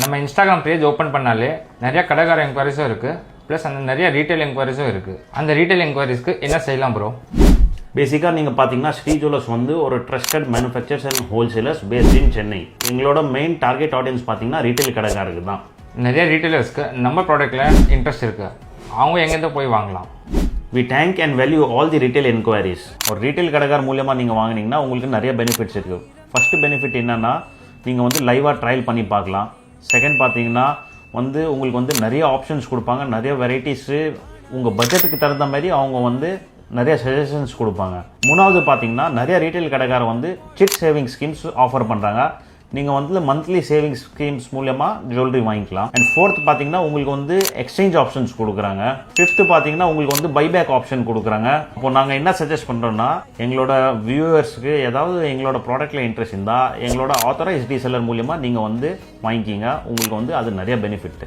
நம்ம Instagram page open பண்ணாலே நிறைய கடைக்கார என்கொயரிஸும் இருக்குது, ப்ளஸ் அந்த நிறைய ரீட்டைல் என்கொயரிஸும் இருக்குது. அந்த ரீட்டைல் என்கொயரிஸ்க்கு என்ன செய்யலாம் ப்ரோ? பேசிக்காக நீங்கள் பார்த்தீங்கன்னா ஸ்ரீ ஜுவல்லர்ஸ் வந்து ஒரு trusted manufacturers and wholesalers based in Chennai. எங்களோட மெயின் டார்கெட் ஆடியன்ஸ் பார்த்தீங்கன்னா ரீட்டைல் கடைக்காரருக்கு தான். நிறைய ரீட்டைலர்ஸ்க்கு நம்ம ப்ராடக்ட்டில் இன்ட்ரெஸ்ட் இருக்குது, அவங்க எங்கேருந்து போய் வாங்கலாம்? We thank and value all the retail enquiries. ஒரு ரீட்டைல் கடைக்கார மூலியமாக நீங்கள் வாங்கினீங்கன்னா உங்களுக்கு நிறைய பெனிஃபிட்ஸ் இருக்குது. ஃபஸ்ட்டு பெனிஃபிட் என்னென்னா நீங்கள் வந்து லைவாக ட்ரையல் பண்ணி பார்க்கலாம். செகண்ட் பார்த்தீங்கன்னா வந்து உங்களுக்கு வந்து நிறைய ஆப்ஷன்ஸ் கொடுப்பாங்க, நிறைய வெரைட்டிஸு உங்கள் பட்ஜெட்டுக்கு தகுந்த மாதிரி அவங்க வந்து நிறைய சஜஷன்ஸ் கொடுப்பாங்க. மூணாவது பார்த்தீங்கன்னா நிறைய ரீட்டைல் கடைக்காரர் வந்து சிட் சேவிங் ஸ்கீம்ஸ் ஆஃபர் பண்ணுறாங்க. நீங்கள் வந்து மந்த்லி சேவிங்ஸ் ஸ்கீம்ஸ் மூலமாக ஜுவல்லரி வாங்கிக்கலாம். அண்ட் ஃபோர்த் பார்த்தீங்கன்னா உங்களுக்கு வந்து எக்ஸ்சேஞ்ச் ஆப்ஷன்ஸ் கொடுக்குறாங்க. ஃபிஃப்த்து பார்த்தீங்கன்னா உங்களுக்கு வந்து பைபேக் ஆப்ஷன் கொடுக்குறாங்க. இப்போ நாங்கள் என்ன சஜஸ்ட் பண்ணுறோன்னா, எங்களோட வியூவர்ஸ்க்கு ஏதாவது எங்களோட ப்ராடக்ட்டில் இன்ட்ரெஸ்ட் இருந்தால் எங்களோட ஆத்தரைஸ்ட் ரீசெல்லர் மூலியமாக நீங்கள் வந்து வாங்கிக்கிங்க. உங்களுக்கு வந்து அது நிறைய பெனிஃபிட்.